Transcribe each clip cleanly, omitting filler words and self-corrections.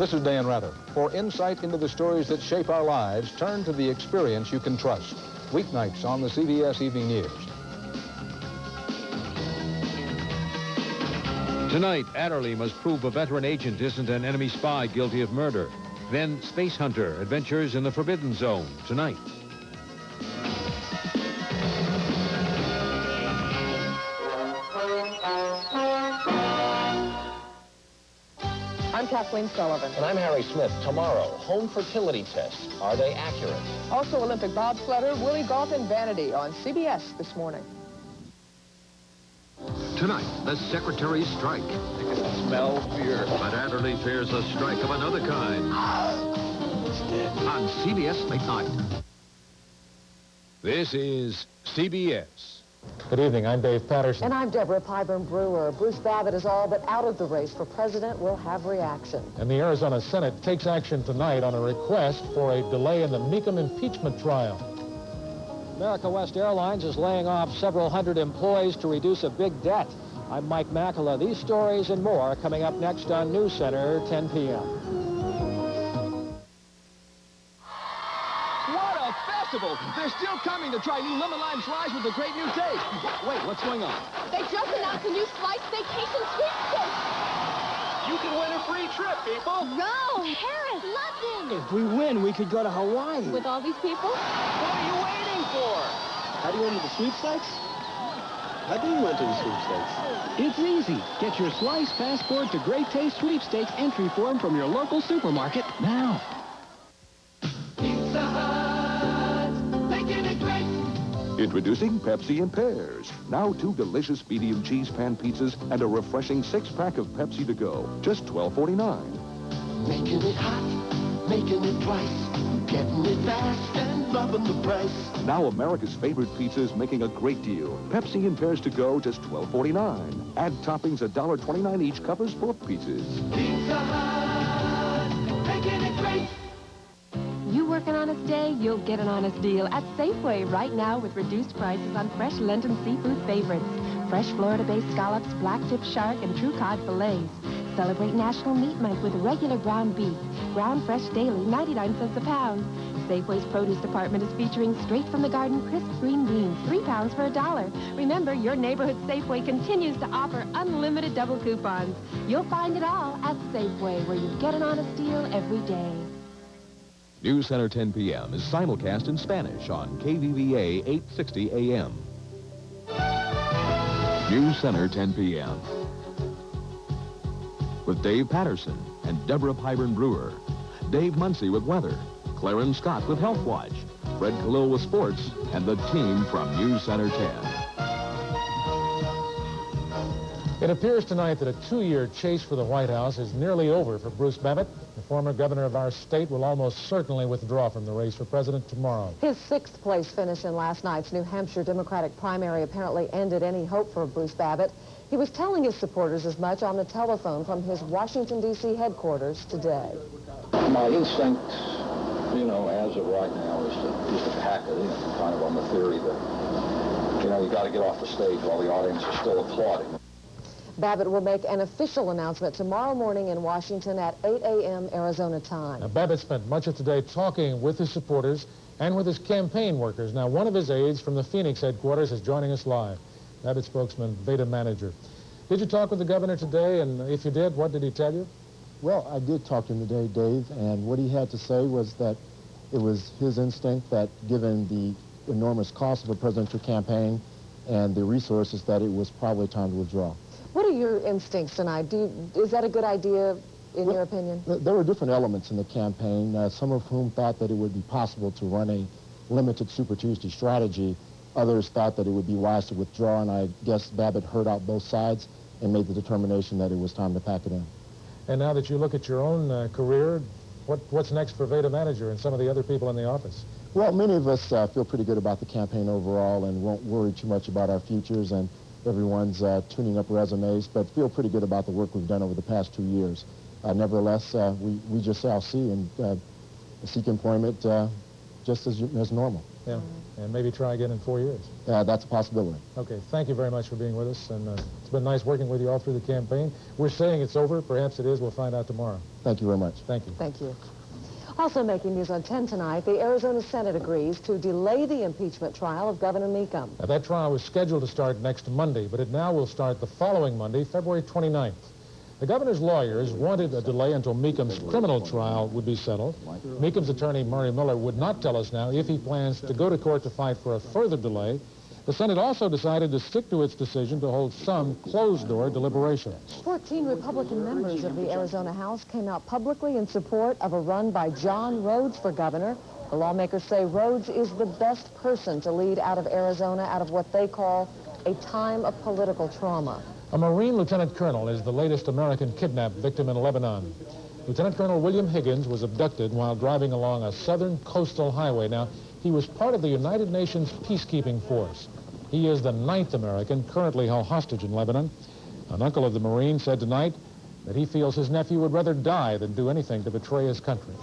This is Dan Rather. For insight into the stories that shape our lives, turn to the experience you can trust. Weeknights on the CBS Evening News. Tonight, Adderley must prove a veteran agent isn't an enemy spy guilty of murder. Then Space Hunter, Adventures in the Forbidden Zone, tonight. I'm Kathleen Sullivan. And I'm Harry Smith. Tomorrow, home fertility tests. Are they accurate? Also, Olympic bobsledder Willie Galton Vanity on CBS this morning. Tonight, the secretary's strike. You can smell fear. But Adderley fears a strike of another kind. On CBS Late Night. This is CBS. Good evening. I'm Dave Patterson. And I'm Deborah Pyburn Brewer. Bruce Babbitt is all but out of the race for president. Will have reaction. And the Arizona Senate takes action tonight on a request for a delay in the Meekum impeachment trial. America West Airlines is laying off several hundred employees to reduce a big debt. I'm Mike Makala. These stories and more coming up next on News Center, 10 p.m. What a festival! They're still coming to try new lemon lime slice with a great new taste. Wait, what's going on? They just announced a new slice vacation sweepstakes. You can win a free trip, people. Rome, Paris, London. If we win, we could go to Hawaii. With all these people? What are you waiting for? How do you enter the sweepstakes? How do you enter the sweepstakes? It's easy. Get your Slice Passport to Great Taste Sweepstakes entry form from your local supermarket now. Pizza Hut, making it great. Introducing Pepsi and Pears. Now 2 delicious medium cheese pan pizzas and a refreshing 6-pack of Pepsi to go. Just $12.49. Making it hot, making it twice, getting it fast and loving the price. Now America's favorite pizza is making a great deal. Pepsi and Pears to go, just $12.49. Add toppings $1.29 each, covers 4 pieces. Pizza Hut, making it great. You work an honest day, you'll get an honest deal at Safeway right now with reduced prices on fresh Lenten seafood favorites. Fresh Florida-based scallops, black-tip shark, and true cod fillets. Celebrate National Meat Month with regular ground beef. Ground fresh daily, 99 cents a pound. Safeway's produce department is featuring straight from the garden crisp green beans, 3 pounds for $1. Remember, your neighborhood Safeway continues to offer unlimited double coupons. You'll find it all at Safeway, where you get an honest deal every day. News Center 10 p.m. is simulcast in Spanish on KVVA 860 AM. News Center 10 p.m. with Dave Patterson and Deborah Pyburn Brewer. Dave Muncy with weather, Clarence Scott with Health Watch, Fred Khalil with sports, and the team from News Center 10. It appears tonight that a 2-year chase for the White House is nearly over for Bruce Babbitt. The former governor of our state will almost certainly withdraw from the race for president tomorrow. His 6th place finish in last night's New Hampshire Democratic primary apparently ended any hope for Bruce Babbitt. He was telling his supporters as much on the telephone from his Washington, D.C. headquarters today. My instinct, you know, as of right now is to pack it in, kind of on the theory that, you know, you got to get off the stage while the audience is still applauding. Babbitt will make an official announcement tomorrow morning in Washington at 8 a.m. Arizona time. Now, Babbitt spent much of today talking with his supporters and with his campaign workers. Now, one of his aides from the Phoenix headquarters is joining us live. Babbitt spokesman, Veda Manager. Did you talk with the governor today, and if you did, what did he tell you? Well, I did talk to him today, Dave, and what he had to say was that it was his instinct that given the enormous cost of a presidential campaign and the resources, that it was probably time to withdraw. What are your instincts tonight? Is that a good idea, in your opinion? There were different elements in the campaign, some of whom thought that it would be possible to run a limited Super Tuesday strategy. Others thought that it would be wise to withdraw, and I guess Babbitt heard out both sides and made the determination that it was time to pack it in. And now that you look at your own career, what's next for Veda Manager and some of the other people in the office? Well, many of us feel pretty good about the campaign overall and won't worry too much about our futures, and everyone's tuning up resumes, but feel pretty good about the work we've done over the past 2 years. Nevertheless, we just shall see and seek employment just as normal. Yeah, and maybe try again in 4 years. That's a possibility. Okay, thank you very much for being with us, and it's been nice working with you all through the campaign. We're saying it's over. Perhaps it is. We'll find out tomorrow. Thank you very much. Thank you. Thank you. Also making news on 10 tonight, the Arizona Senate agrees to delay the impeachment trial of Governor Meekum. Now, that trial was scheduled to start next Monday, but it now will start the following Monday, February 29th. The governor's lawyers wanted a delay until Meekum's criminal trial would be settled. Meekum's attorney, Murray Miller, would not tell us now if he plans to go to court to fight for a further delay. The Senate also decided to stick to its decision to hold some closed-door deliberations. 14 Republican members of the Arizona House came out publicly in support of a run by John Rhodes for governor. The lawmakers say Rhodes is the best person to lead out of Arizona out of what they call a time of political trauma. A Marine lieutenant colonel is the latest American kidnapped victim in Lebanon. Lieutenant Colonel William Higgins was abducted while driving along a southern coastal highway. Now, he was part of the United Nations peacekeeping force. He is the 9th American currently held hostage in Lebanon. An uncle of the Marine said tonight that he feels his nephew would rather die than do anything to betray his country.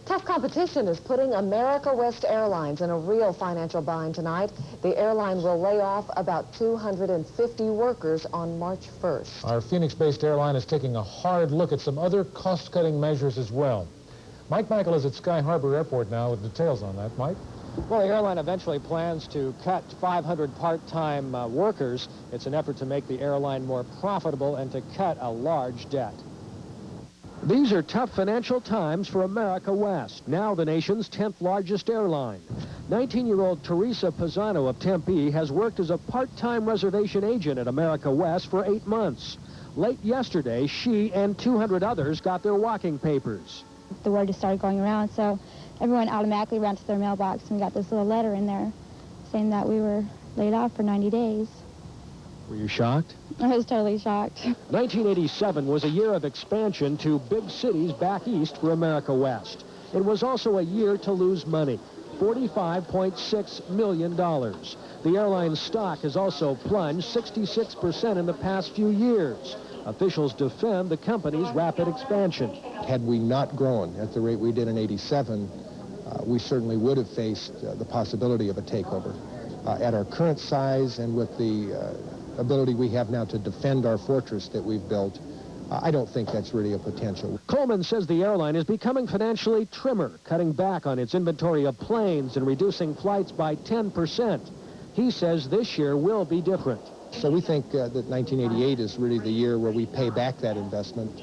Tough competition is putting America West Airlines in a real financial bind tonight. The airline will lay off about 250 workers on March 1st. Our Phoenix-based airline is taking a hard look at some other cost-cutting measures as well. Mike Michael is at Sky Harbor Airport now with details on that. Mike? Well, the airline eventually plans to cut 500 part-time workers. It's an effort to make the airline more profitable and to cut a large debt. These are tough financial times for America West, now the nation's 10th largest airline. 19-year-old Teresa Pisano of Tempe has worked as a part-time reservation agent at America West for 8 months. Late yesterday, she and 200 others got their walking papers. The word just started going around, so everyone automatically ran to their mailbox and got this little letter in there saying that we were laid off for 90 days. Were you shocked? I was totally shocked. 1987 was a year of expansion to big cities back east for America West. It was also a year to lose money, $45.6 million. The airline's stock has also plunged 66% in the past few years. Officials defend the company's rapid expansion. Had we not grown at the rate we did in '87, we certainly would have faced the possibility of a takeover. At our current size and with the ability we have now to defend our fortress that we've built, I don't think that's really a potential. Coleman says the airline is becoming financially trimmer, cutting back on its inventory of planes and reducing flights by 10%. He says this year will be different. So we think that 1988 is really the year where we pay back that investment.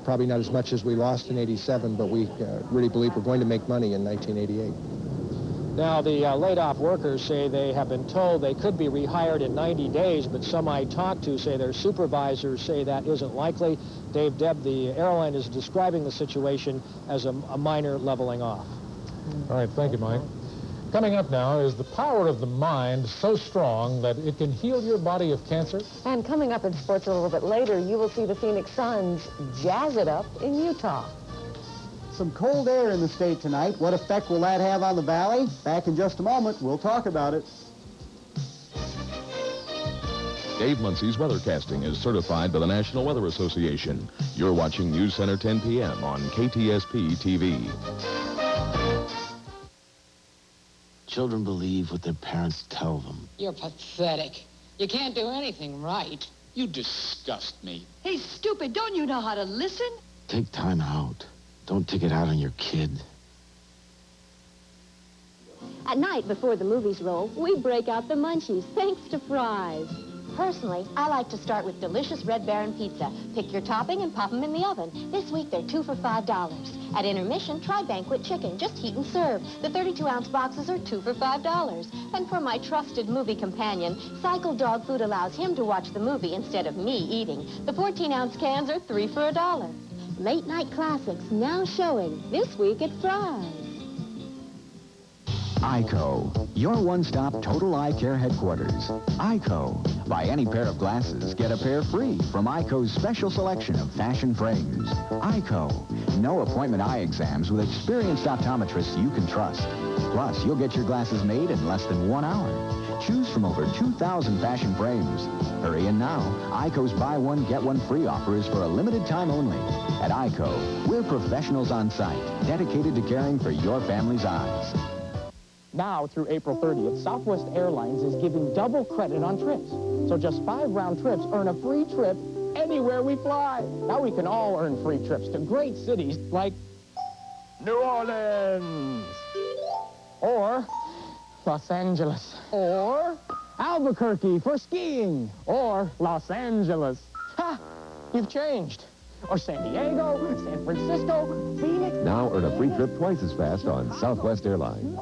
Probably not as much as we lost in '87, but we really believe we're going to make money in 1988. Now, the laid-off workers say they have been told they could be rehired in 90 days, but some I talked to say their supervisors say that isn't likely. Dave Debb, the airline, is describing the situation as a minor leveling off. All right, thank you, Mike. Coming up now is the power of the mind so strong that it can heal your body of cancer. And coming up in sports a little bit later, you will see the Phoenix Suns jazz it up in Utah. Some cold air in the state tonight. What effect will that have on the valley? Back in just a moment. We'll talk about it. Dave Muncey's weathercasting is certified by the National Weather Association. You're watching News Center 10 p.m. on KTSP TV. Children believe what their parents tell them. You're pathetic. You can't do anything right. You disgust me. Hey, stupid, don't you know how to listen? Take time out. Don't take it out on your kid. At night, before the movies roll, we break out the munchies, thanks to fries. Personally, I like to start with delicious Red Baron pizza. Pick your topping and pop them in the oven. This week, they're 2 for $5. At intermission, try Banquet Chicken. Just heat and serve. The 32-ounce boxes are 2 for $5. And for my trusted movie companion, Cycle Dog Food allows him to watch the movie instead of me eating. The 14-ounce cans are 3 for $1. Late night classics now showing this week at Fry's. ICO, your one-stop total eye care headquarters. ICO. Buy any pair of glasses, get a pair free from ICO's special selection of fashion frames. ICO. No appointment eye exams with experienced optometrists you can trust. Plus, you'll get your glasses made in less than 1 hour. Choose from over 2,000 fashion frames. Hurry in now. ICO's buy one, get one free offer is for a limited time only. At ICO, we're professionals on site, dedicated to caring for your family's eyes. Now, through April 30th, Southwest Airlines is giving double credit on trips. So just 5 round trips earn a free trip anywhere we fly. Now we can all earn free trips to great cities like New Orleans, or Los Angeles, or Albuquerque for skiing, or Los Angeles. Ha! You've changed. Or San Diego, San Francisco, Phoenix. Now earn a free trip twice as fast on Southwest Airlines.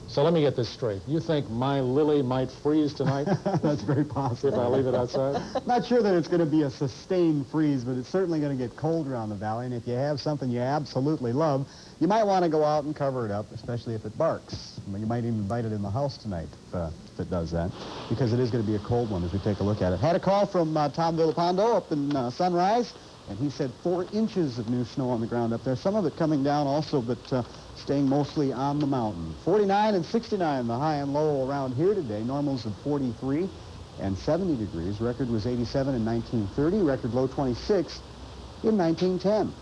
So let me get this straight. You think my Lily might freeze tonight? That's very possible. If I leave it outside? Not sure that it's going to be a sustained freeze, but it's certainly going to get cold around the valley. And if you have something you absolutely love, you might want to go out and cover it up, especially if it barks. You might even bite it in the house tonight if it does that, because it is going to be a cold one as we take a look at it. Had a call from Tom Villapando up in Sunrise, and he said 4 inches of new snow on the ground up there. Some of it coming down also, but staying mostly on the mountain. 49 and 69, the high and low around here today. Normals of 43 and 70 degrees. Record was 87 in 1930. Record low 26 in 1910.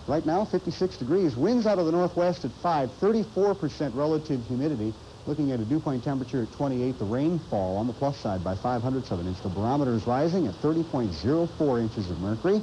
Right now, 56 degrees. Winds out of the northwest at 5, 34% relative humidity. Looking at a dew point temperature at 28, the rainfall on the plus side by 0.05 of an inch. The barometer is rising at 30.04 inches of mercury.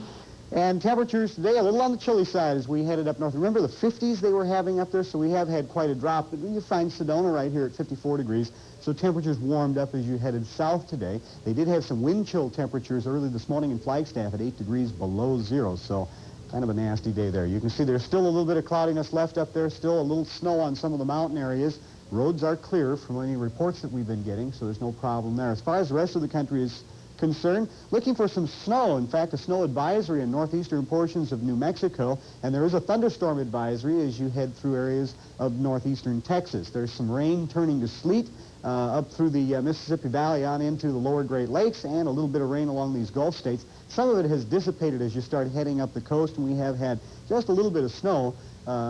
And temperatures today a little on the chilly side as we headed up north. Remember the 50s they were having up there, so we have had quite a drop. But you find Sedona right here at 54 degrees, so temperatures warmed up as you headed south today. They did have some wind chill temperatures early this morning in Flagstaff at 8 degrees below zero, so kind of a nasty day there. You can see there's still a little bit of cloudiness left up there, still a little snow on some of the mountain areas. Roads are clear from any reports that we've been getting, so there's no problem there. As far as the rest of the country is concerned, looking for some snow. In fact, a snow advisory in northeastern portions of New Mexico, and there is a thunderstorm advisory as you head through areas of northeastern Texas. There's some rain turning to sleet up through the Mississippi Valley on into the lower Great Lakes, and a little bit of rain along these Gulf states. Some of it has dissipated as you start heading up the coast, and we have had just a little bit of snow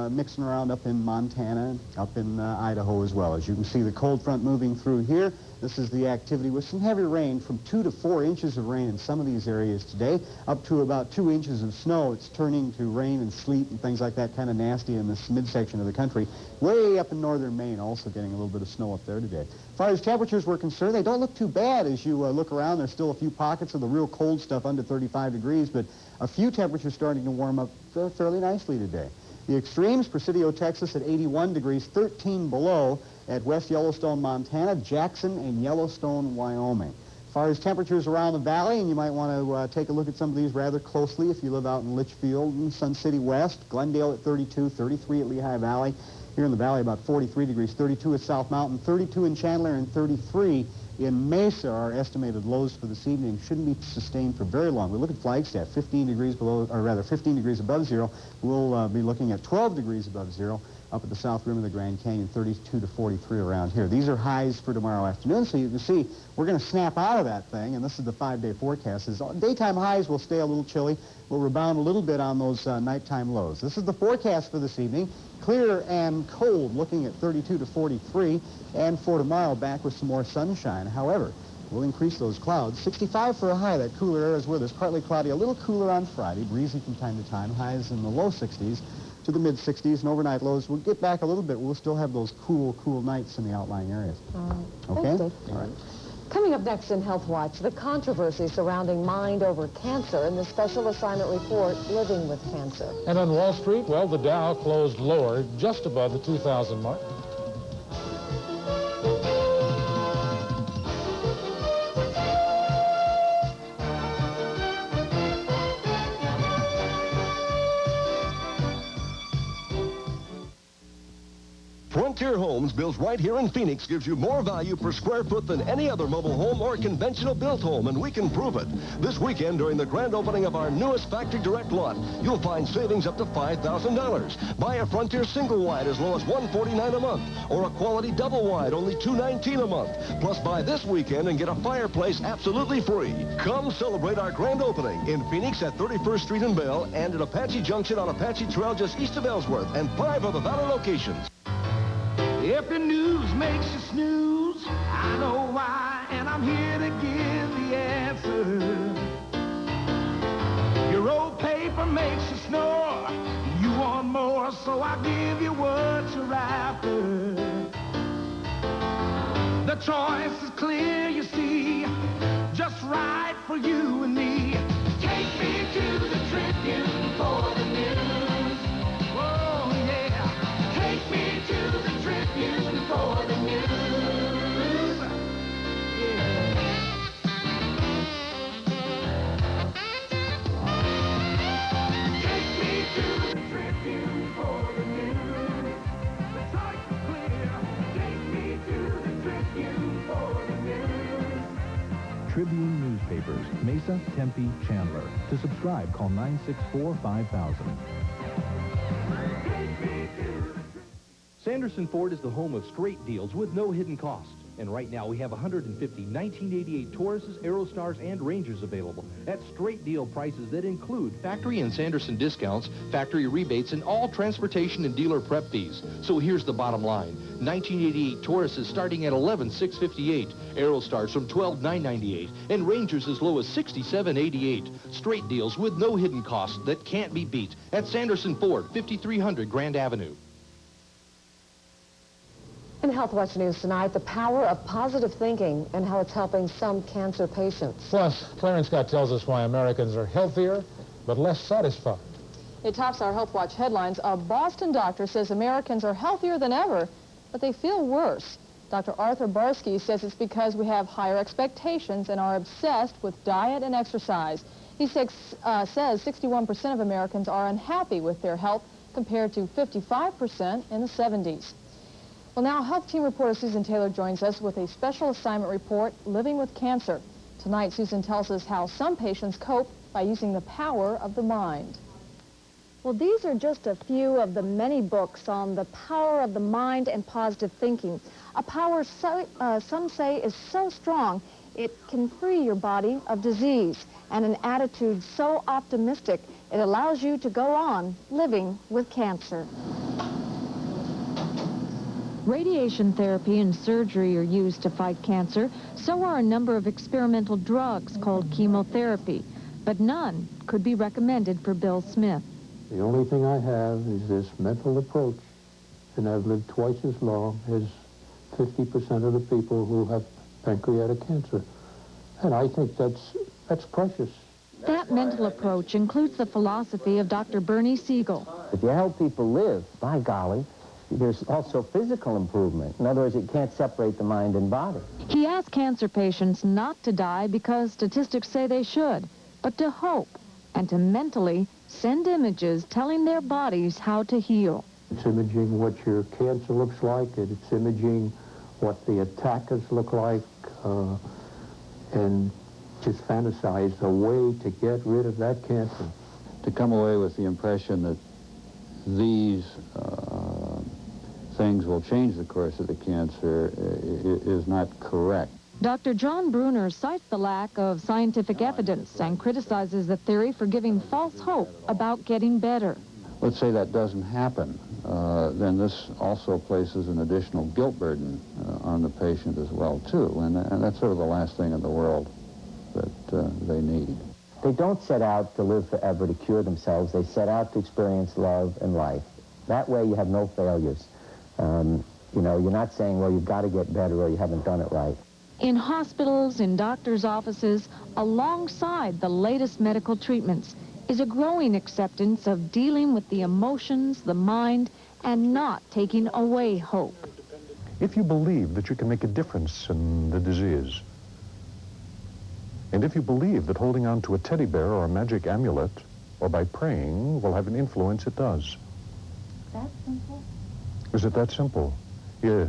mixing around up in Montana, up in Idaho as well. As you can see, the cold front moving through here. This is the activity with some heavy rain, from 2 to 4 inches of rain in some of these areas today, up to about 2 inches of snow. It's turning to rain and sleet and things like that, kind of nasty in this midsection of the country. Way up in northern Maine, also getting a little bit of snow up there today. As far as temperatures were concerned, they don't look too bad as you look around. There's still a few pockets of the real cold stuff under 35 degrees, but a few temperatures starting to warm up fairly nicely today. The extremes, Presidio, Texas at 81 degrees, 13 below at West Yellowstone, Montana, Jackson, and Yellowstone, Wyoming. As far as temperatures around the valley, and you might want to take a look at some of these rather closely if you live out in Litchfield and Sun City West, Glendale at 32, 33 at Lehigh Valley. Here in the valley, about 43 degrees, 32 at South Mountain, 32 in Chandler, and 33 in Mesa are estimated lows for this evening. Shouldn't be sustained for very long. We look at Flagstaff, 15 degrees below, or rather 15 degrees above zero. We'll be looking at 12 degrees above zero up at the south rim of the Grand Canyon, 32 to 43 around here. These are highs for tomorrow afternoon, so you can see we're going to snap out of that thing, and this is the 5-day forecast. Daytime highs will stay a little chilly. We'll rebound a little bit on those nighttime lows. This is the forecast for this evening. Clear and cold, looking at 32 to 43, and for tomorrow, back with some more sunshine. However, we'll increase those clouds. 65 for a high. That cooler air is with us. Partly cloudy, a little cooler on Friday, breezy from time to time. Highs in the low 60s to the mid-60s, and overnight lows. We'll get back a little bit. We'll still have those cool nights in the outlying areas. Okay? Thanks, Dave. All right. Coming up next in Health Watch, the controversy surrounding mind over cancer in the special assignment report, Living with Cancer. And on Wall Street, well, the Dow closed lower, just above the 2,000 mark. Frontier Homes, built right here in Phoenix, gives you more value per square foot than any other mobile home or conventional built home, and we can prove it. This weekend, during the grand opening of our newest factory direct lot, you'll find savings up to $5,000. Buy a Frontier single wide as low as $149 a month, or a quality double wide, only $219 a month. Plus, buy this weekend and get a fireplace absolutely free. Come celebrate our grand opening in Phoenix at 31st Street and Bell, and at Apache Junction on Apache Trail just east of Ellsworth, and 5 other Valley locations. If the news makes you snooze, I know why, and I'm here to give the answer. Your old paper makes you snore, you want more yours, so I give you what you're after. The choice is clear, you see, just right for you and me. Take me to the Tribune for the news. Oh, yeah. Take me to the Tribune for the news. Yeah. Take me to the Tribune for the news. The choice is clear. Take me to the Tribune for the news. Tribune newspapers, Mesa, Tempe, Chandler. To subscribe, call 964-5000. Sanderson Ford is the home of straight deals with no hidden costs. And right now we have 150 1988 Tauruses, Aerostars, and Rangers available at straight deal prices that include factory and Sanderson discounts, factory rebates, and all transportation and dealer prep fees. So here's the bottom line. 1988 Tauruses starting at $11,658, Aerostars from $12,998, and Rangers as low as $67,888. Straight deals with no hidden costs that can't be beat at Sanderson Ford, 5300 Grand Avenue. In Health Watch News tonight, the power of positive thinking and how it's helping some cancer patients. Plus, Clarence Scott tells us why Americans are healthier but less satisfied. It tops our Health Watch headlines. A Boston doctor says Americans are healthier than ever, but they feel worse. Dr. Arthur Barsky says it's because we have higher expectations and are obsessed with diet and exercise. He says 61% of Americans are unhappy with their health compared to 55% in the 70s. Well, now health team reporter Susan Taylor joins us with a special assignment report, Living with Cancer. Tonight, Susan tells us how some patients cope by using the power of the mind. Well, these are just a few of the many books on the power of the mind and positive thinking. A power some say is so strong it can free your body of disease, and an attitude so optimistic it allows you to go on living with cancer. Radiation therapy and surgery are used to fight cancer. So are a number of experimental drugs called chemotherapy, but none could be recommended for Bill Smith. The only thing I have is this mental approach, and I've lived twice as long as 50% of the people who have pancreatic cancer. And I think that's precious. That mental approach includes the philosophy of Dr. Bernie Siegel. If you help people live, by golly, there's also physical improvement. In other words, it can't separate the mind and body. He asks cancer patients not to die because statistics say they should, but to hope and to mentally send images telling their bodies how to heal. It's imaging what your cancer looks like, and it's imaging what the attackers look like, and just fantasize a way to get rid of that cancer. To come away with the impression that these things will change the course of the cancer is not correct. Dr. John Bruner cites the lack of scientific evidence and criticizes the theory for giving false hope about getting better. Let's say that doesn't happen. Then this also places an additional guilt burden on the patient as well, too. And that's sort of the last thing in the world that they need. They don't set out to live forever to cure themselves. They set out to experience love and life. That way you have no failures. You know, you're not saying, well, you've got to get better or you haven't done it right. In hospitals, in doctors' offices, alongside the latest medical treatments, is a growing acceptance of dealing with the emotions, the mind, and not taking away hope. If you believe that you can make a difference in the disease, and if you believe that holding on to a teddy bear or a magic amulet, or by praying, will have an influence, it does. That simple? Is it that simple? Yeah.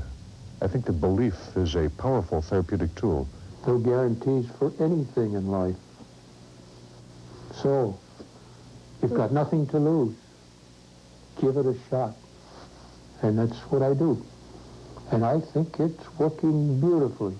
I think that belief is a powerful therapeutic tool. No guarantees for anything in life. So, you've got nothing to lose. Give it a shot. And that's what I do. And I think it's working beautifully.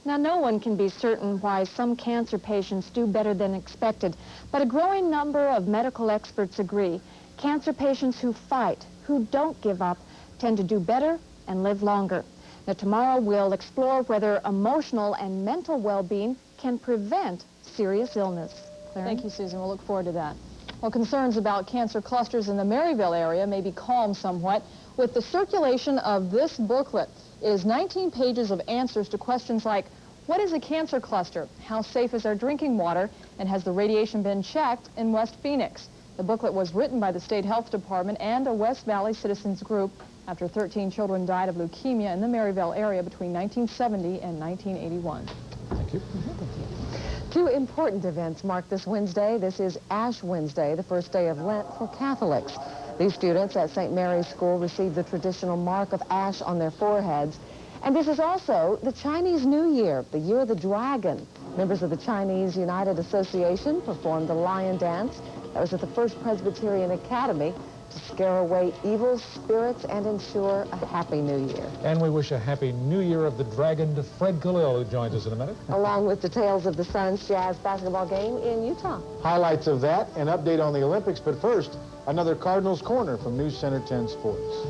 Now, no one can be certain why some cancer patients do better than expected, but a growing number of medical experts agree. Cancer patients who fight, who don't give up, tend to do better and live longer. Now, tomorrow we'll explore whether emotional and mental well-being can prevent serious illness. Thank you, Susan. We'll look forward to that. Well, concerns about cancer clusters in the Maryville area may be calmed somewhat with the circulation of this booklet. It is 19 pages of answers to questions like, what is a cancer cluster? How safe is our drinking water? And has the radiation been checked in West Phoenix? The booklet was written by the State Health Department and a West Valley citizens group after 13 children died of leukemia in the Maryville area between 1970 and 1981. Thank you. Two important events mark this Wednesday. This is Ash Wednesday, the first day of Lent for Catholics. These students at St. Mary's School received the traditional mark of ash on their foreheads. And this is also the Chinese New Year, the Year of the Dragon. Members of the Chinese United Association performed the lion dance that was at the First Presbyterian Academy to scare away evil spirits and ensure a happy new year. And we wish a happy new year of the dragon to Fred Khalil, who joins us in a minute. Along with details of the Suns Jazz basketball game in Utah. Highlights of that, an update on the Olympics, but first, another Cardinals Corner from News Center 10 Sports.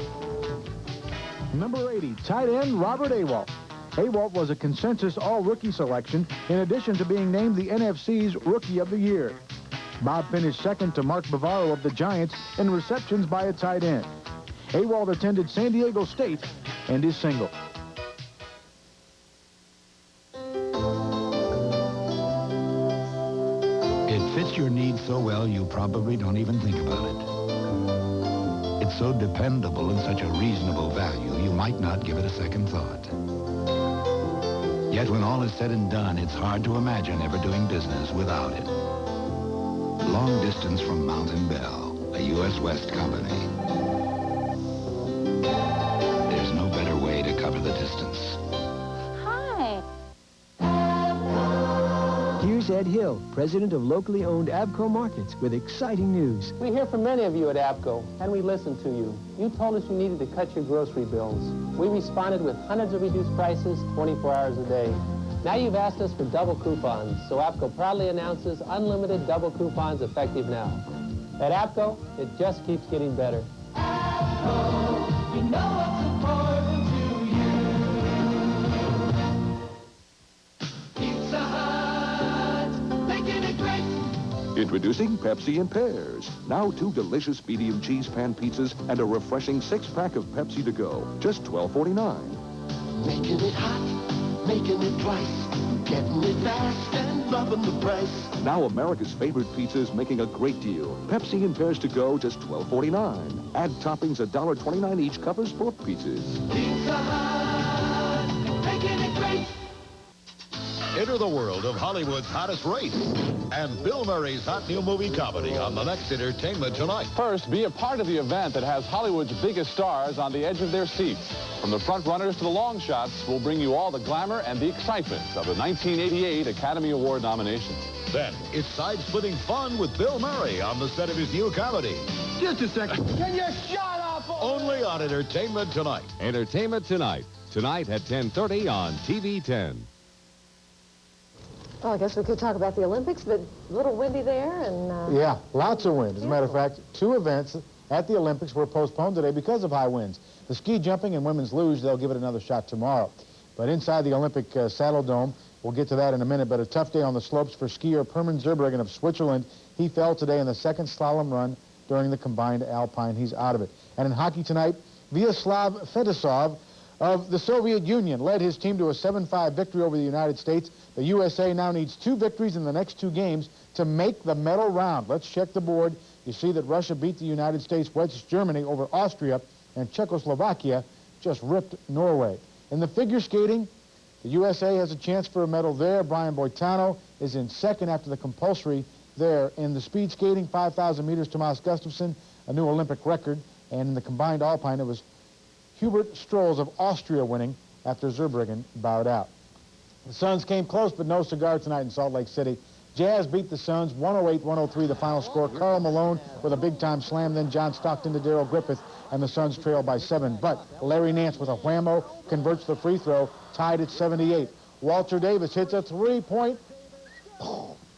Number 80, tight end Robert Awalt. Awalt was a consensus all-rookie selection in addition to being named the NFC's Rookie of the Year. Bob finished second to Mark Bavaro of the Giants in receptions by a tight end. Awalt attended San Diego State and is single. It fits your needs so well you probably don't even think about it. It's so dependable and such a reasonable value you might not give it a second thought. Yet when all is said and done, it's hard to imagine ever doing business without it. Long distance from Mountain Bell, a U.S. West company. There's no better way to cover the distance. Hi. Here's Ed Hill, president of locally owned Abco Markets, with exciting news. We hear from many of you at Abco, and we listen to you. You told us you needed to cut your grocery bills. We responded with hundreds of reduced prices, 24 hours a day. Now you've asked us for double coupons, so APCO proudly announces unlimited double coupons effective now. At APCO, it just keeps getting better. APCO, we know what's important to you. Pizza Hut, making it great. Introducing Pepsi in Pairs. Now 2 delicious medium cheese pan pizzas and a refreshing 6-pack of Pepsi to go. Just $12.49. Making it hot. Making it twice, getting it fast and loving the price. Now America's favorite pizza is making a great deal. Pepsi in Pairs to go, just $12.49. Add toppings, $1.29 each, covers both pizzas. Pizza Hut, making it great. Enter the world of Hollywood's hottest race and Bill Murray's hot new movie comedy on the next Entertainment Tonight. First, be a part of the event that has Hollywood's biggest stars on the edge of their seats. From the front runners to the long shots, we'll bring you all the glamour and the excitement of the 1988 Academy Award nominations. Then, it's side-splitting fun with Bill Murray on the set of his new comedy. Just a second. Can you shut up? Only on Entertainment Tonight. Entertainment Tonight. Tonight at 10:30 on TV 10. Well, I guess we could talk about the Olympics, but a little windy there and... Yeah, lots of wind. As a matter of fact, 2 events at the Olympics were postponed today because of high winds. The ski jumping and women's luge, they'll give it another shot tomorrow. But inside the Olympic Saddle Dome, we'll get to that in a minute, but a tough day on the slopes for skier Hermann Zurbriggen of Switzerland. He fell today in the second slalom run during the combined alpine. He's out of it. And in hockey tonight, Vyacheslav Fedosov of the Soviet Union led his team to a 7-5 victory over the United States. The USA now needs 2 victories in the next 2 games to make the medal round. Let's check the board. You see that Russia beat the United States, West Germany over Austria, and Czechoslovakia just ripped Norway. In the figure skating, the USA has a chance for a medal there. Brian Boitano is in second after the compulsory there. In the speed skating, 5,000 meters, Tomas Gustafsson, a new Olympic record. And in the combined alpine, it was Hubert Strolls of Austria winning after Zurbriggen bowed out. The Suns came close, but no cigar tonight in Salt Lake City. Jazz beat the Suns 108-103, the final score. Karl Malone with a big-time slam, then John Stockton to Darrell Griffith, and the Suns trailed by 7. But Larry Nance with a whammo converts the free throw, tied at 78. Walter Davis hits a three-point,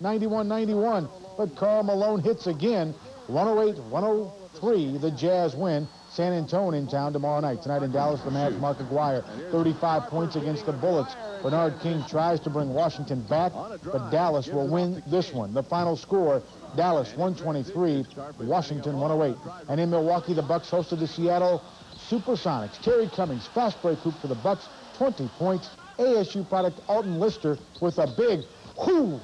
91-91, but Karl Malone hits again, 108-103, the Jazz win. San Antonio in town tomorrow night. Tonight in Dallas, the Mavs, Mark Aguirre, 35 points against the Bullets. Bernard King tries to bring Washington back, but Dallas will win this one. The final score, Dallas 123, Washington 108. And in Milwaukee, the Bucks hosted the Seattle Supersonics. Terry Cummings, fast break hoop for the Bucks, 20 points. ASU product Alton Lister with a big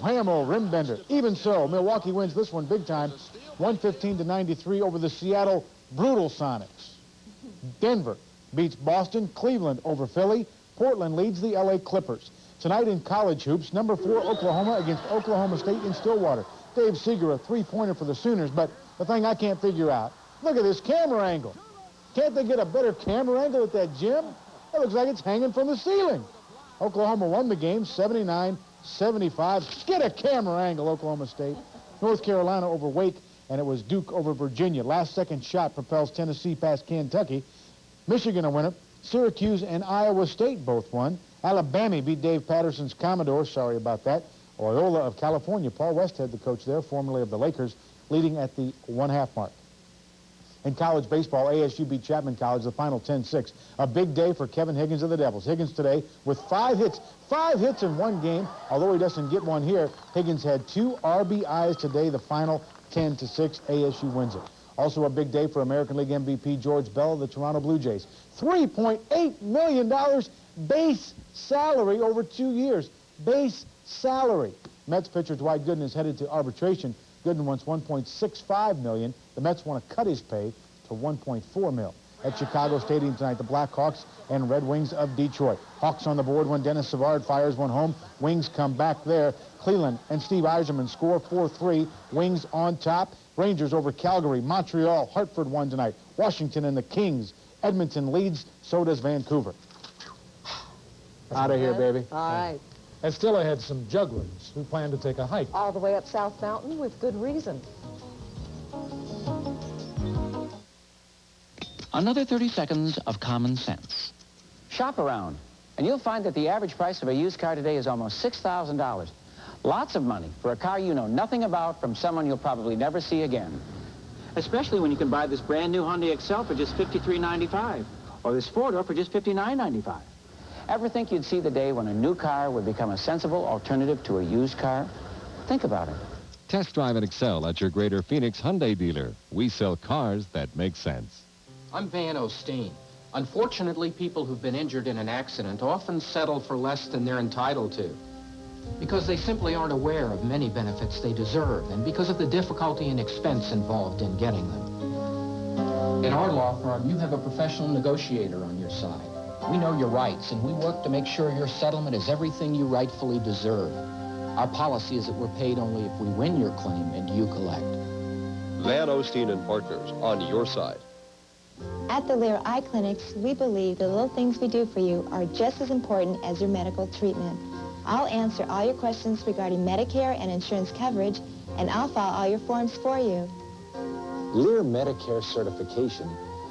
hammer rim bender. Even so, Milwaukee wins this one big time, 115-93 over the Seattle Brutal Sonics. Denver beats Boston, Cleveland over Philly. Portland leads the LA Clippers. Tonight in college hoops, number 4 Oklahoma against Oklahoma State in Stillwater. Dave Seeger, a three-pointer for the Sooners, but the thing I can't figure out, look at this camera angle. Can't they get a better camera angle at that gym? It looks like it's hanging from the ceiling. Oklahoma won the game 79-75. Get a camera angle, Oklahoma State. North Carolina over Wake, and it was Duke over Virginia. Last-second shot propels Tennessee past Kentucky. Michigan a winner. Syracuse and Iowa State both won. Alabama beat Dave Patterson's Commodores. Sorry about that. Loyola of California. Paul Westhead, the coach there, formerly of the Lakers, leading at the 1/2 mark. In college baseball, ASU beat Chapman College, the final 10-6. A big day for Kevin Higgins of the Devils. Higgins today with 5 hits. 5 hits in one game. Although he doesn't get one here, Higgins had 2 RBIs today, the final 10-6. ASU wins it. Also a big day for American League MVP George Bell of the Toronto Blue Jays. $3.8 million base salary over 2 years. Base salary. Mets pitcher Dwight Gooden is headed to arbitration. Gooden wants $1.65 million. The Mets want to cut his pay to $1.4 million. At Chicago Stadium tonight, the Blackhawks and Red Wings of Detroit. Hawks on the board when Dennis Savard fires one home. Wings come back there. Cleveland and Steve Yzerman score 4-3. Wings on top. Rangers over Calgary. Montreal, Hartford won tonight. Washington and the Kings. Edmonton leads. So does Vancouver. Out of here, baby. All right. And still ahead, some jugglers who plan to take a hike. All the way up South Mountain with good reason. Another 30 seconds of common sense. Shop around, and you'll find that the average price of a used car today is almost $6,000. Lots of money for a car you know nothing about from someone you'll probably never see again. Especially when you can buy this brand new Hyundai Excel for just $53.95, or this 4-door for just $59.95. Ever think you'd see the day when a new car would become a sensible alternative to a used car? Think about it. Test drive an Excel at your Greater Phoenix Hyundai dealer. We sell cars that make sense. I'm Van Osteen. Unfortunately, people who've been injured in an accident often settle for less than they're entitled to because they simply aren't aware of many benefits they deserve and because of the difficulty and expense involved in getting them. In our law firm, you have a professional negotiator on your side. We know your rights, and we work to make sure your settlement is everything you rightfully deserve. Our policy is that we're paid only if we win your claim and you collect. Van Osteen and Partners, on your side. At the Lear Eye Clinics, we believe the little things we do for you are just as important as your medical treatment. I'll answer all your questions regarding Medicare and insurance coverage, and I'll file all your forms for you. Lear Medicare certification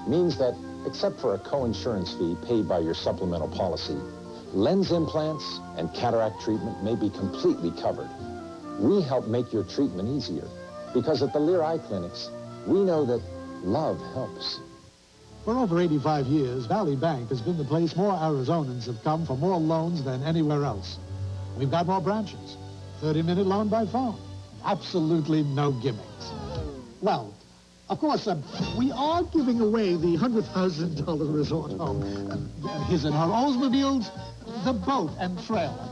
means that, except for a co-insurance fee paid by your supplemental policy, lens implants and cataract treatment may be completely covered. We help make your treatment easier because at the Lear Eye Clinics, we know that love helps. For over 85 years, Valley Bank has been the place more Arizonans have come for more loans than anywhere else. We've got more branches, 30-minute loan by phone, absolutely no gimmicks. Well, of course, we are giving away the $100,000 resort home. His and her Oldsmobiles, the boat and trailer.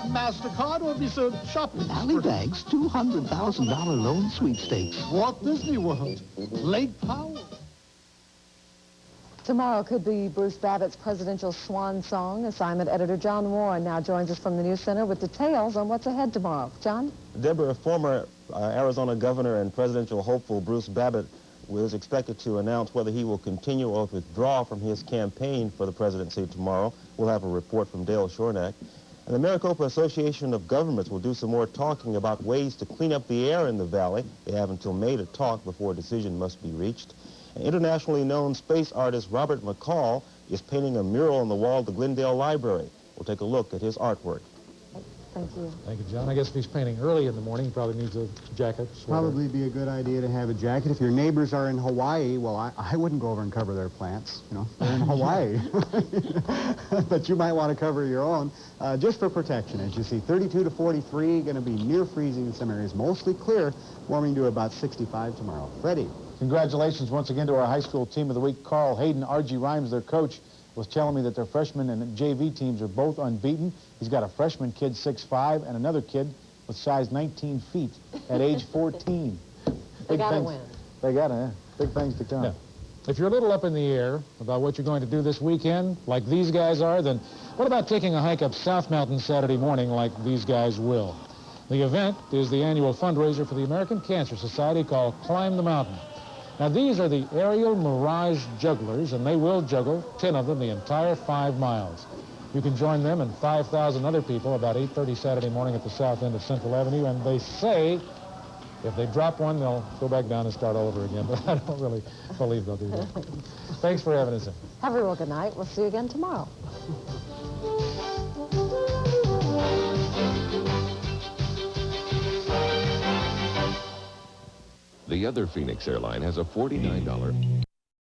MasterCard or Visa shopping. Valley Bank's $200,000 loan sweepstakes. Walt Disney World, Lake Powell. Tomorrow could be Bruce Babbitt's presidential swan song. Assignment editor John Warren now joins us from the News Center with details on what's ahead tomorrow. John? Deborah, former Arizona governor and presidential hopeful Bruce Babbitt was expected to announce whether he will continue or withdraw from his campaign for the presidency tomorrow. We'll have a report from Dale Shornack. And the Maricopa Association of Governments will do some more talking about ways to clean up the air in the valley. They have until May to talk before a decision must be reached. Internationally known space artist Robert McCall is painting a mural on the wall of the Glendale Library. We'll take a look at his artwork. Thank you. Thank you, John. I guess if he's painting early in the morning, he probably needs a jacket, sweater. Probably be a good idea to have a jacket. If your neighbors are in Hawaii, well, I wouldn't go over and cover their plants. You know, they're in Hawaii. But you might want to cover your own just for protection. As you see, 32 to 43, going to be near freezing in some areas. Mostly clear, warming to about 65 tomorrow. Freddie. Congratulations once again to our high school team of the week. Carl Hayden, R.G. Rhymes, their coach, was telling me that their freshman and JV teams are both unbeaten. He's got a freshman kid 6'5", and another kid with size 19 feet at age 14. They got to win. They got to, big things to come. Yeah. If you're a little up in the air about what you're going to do this weekend, like these guys are, then what about taking a hike up South Mountain Saturday morning like these guys will? The event is the annual fundraiser for the American Cancer Society called Climb the Mountain. Now, these are the aerial mirage jugglers, and they will juggle 10 of them the entire 5 miles. You can join them and 5,000 other people about 8:30 Saturday morning at the south end of Central Avenue, and they say if they drop one, they'll go back down and start all over again, but I don't really believe they'll do that. Thanks for having us in. Have a real good night. We'll see you again tomorrow. The other Phoenix airline has a $49